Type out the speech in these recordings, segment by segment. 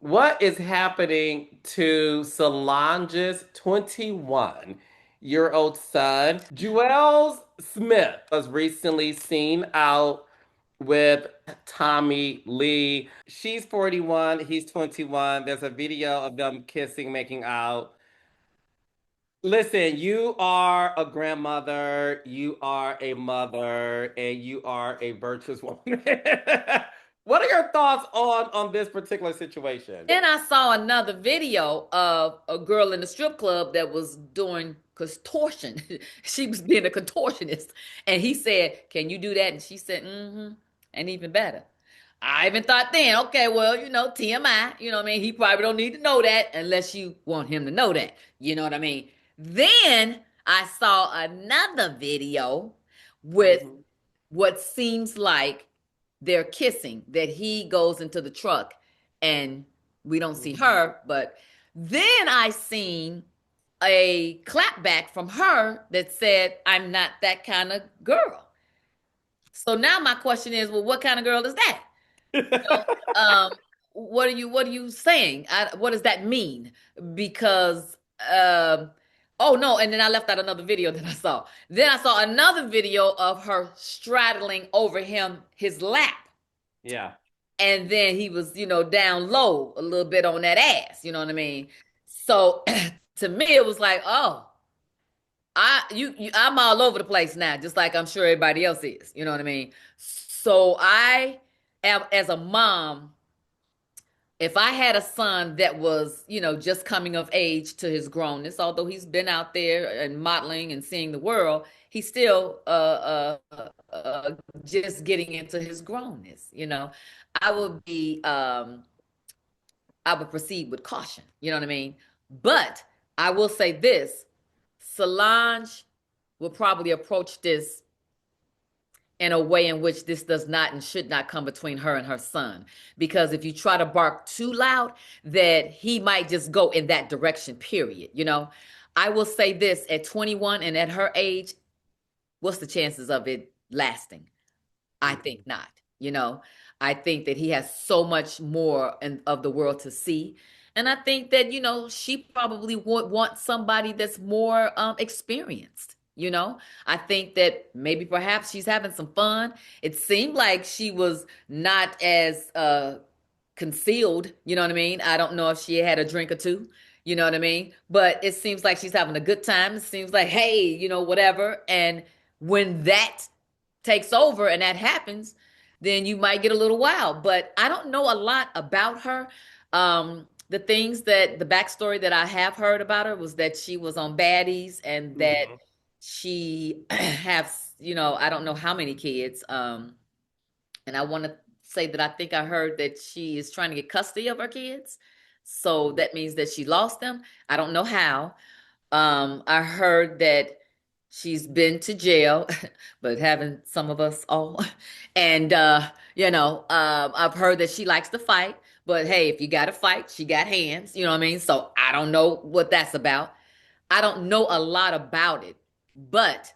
What is happening to Solange's 21-year-old son? Joelle Smith was recently seen out with Tommy Lee. She's 41, he's 21. There's a video of them kissing, making out. Listen, you are a grandmother, you are a mother, and you are a virtuous woman. What are your thoughts on this particular situation? Then I saw another video of a girl in the strip club that was doing contortion. She was being a contortionist. And he said, "Can you do that?" And she said, "Mm-hmm." And even better. I even thought then, okay, well, TMI, you know what I mean? He probably don't need to know that unless you want him to know that. You know what I mean? Then I saw another video with Mhm. what seems like they're kissing, that he goes into the truck and we don't see Mhm. her. But then I seen a clapback from her that said, "I'm not that kind of girl." So now my question is, well, what kind of girl is that? You know, what are you saying? What does that mean? Because oh no, and then I left out another video that I saw. Then I saw another video of her straddling over his lap. Yeah. And then he was, down low a little bit on that ass, you know what I mean? So to me, it was like, oh, I'm all over the place now, just like I'm sure everybody else is, you know what I mean? So I am, as a mom, if I had a son that was, just coming of age to his grownness, although he's been out there and modeling and seeing the world, he's still just getting into his grownness, I would be I would proceed with caution, you know what I mean? But I will say this, Solange will probably approach this in a way in which this does not and should not come between her and her son. Because if you try to bark too loud, that he might just go in that direction, period. I will say this, at 21 and at her age, what's the chances of it lasting? I think Mhm. not. You know, I think that he has so much more of the world to see. And I think that, she probably would want somebody that's more experienced. I think that maybe perhaps she's having some fun. It seemed like she was not as concealed. You know what I mean? I don't know if she had a drink or two. You know what I mean? But it seems like she's having a good time. It seems like, hey, whatever. And when that takes over and that happens, then you might get a little wild. But I don't know a lot about her. The backstory that I have heard about her was that she was on Baddies and that Mhm. she has, I don't know how many kids. And I want to say that I think I heard that she is trying to get custody of her kids. So Mhm. that means that she lost them. I don't know how. I heard that she's been to jail, but haven't some of us all? And I've heard that she likes to fight, but hey, if you got to fight, she got hands, you know what I mean? So I don't know what that's about. I don't know a lot about it, but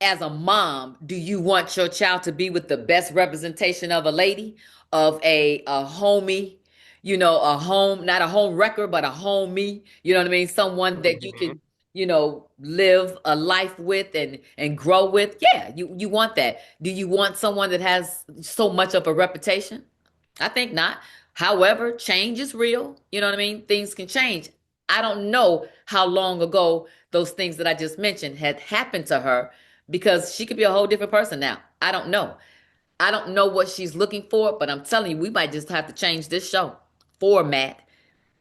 as a mom, do you want your child to be with the best representation of a lady, of a homie, a home, not a home wrecker, but a homie, you know what I mean? Someone that you Mhm. can, live a life with and grow with. Yeah, you want that. Do you want someone that has so much of a reputation? I think not. However, change is real. You know what I mean? Things can change. I don't know how long ago those things that I just mentioned had happened to her because she could be a whole different person now. I don't know. I don't know what she's looking for, but I'm telling you, we might just have to change this show format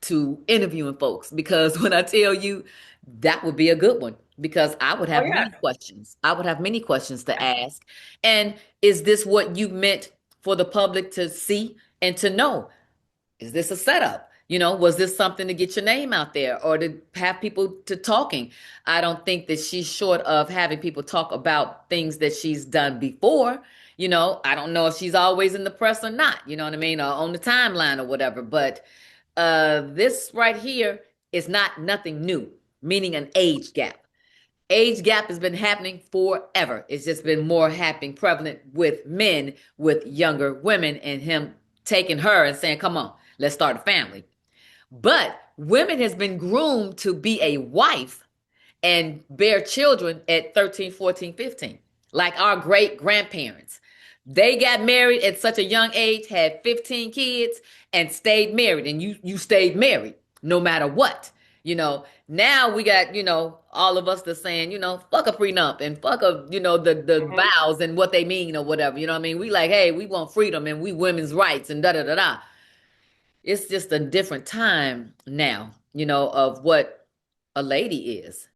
to interviewing folks because when I tell you that would be a good one because I would Oh have yeah. many questions. I would have many questions to ask. And is this what you meant for the public to see and to know? Is this a setup? Was this something to get your name out there or to have people to talking? I don't think that she's short of having people talk about things that she's done before. I don't know if she's always in the press or not, you know what I mean, or on the timeline or whatever. But this right here is nothing new, meaning an age gap. Age gap has been happening forever. It's just been more happening prevalent with men with younger women and him taking her and saying, come on, Let's start a family. But women has been groomed to be a wife and bear children at 13, 14, 15. Like our great grandparents. They got married at such a young age, had 15 kids, and stayed married. And you stayed married no matter what. Now we got, all of us that's saying, fuck a prenup and fuck the Mhm. vows and what they mean or whatever. You know what I mean? We like, hey, we want freedom and we women's rights and da da da da. It's just a different time now, of what a lady is.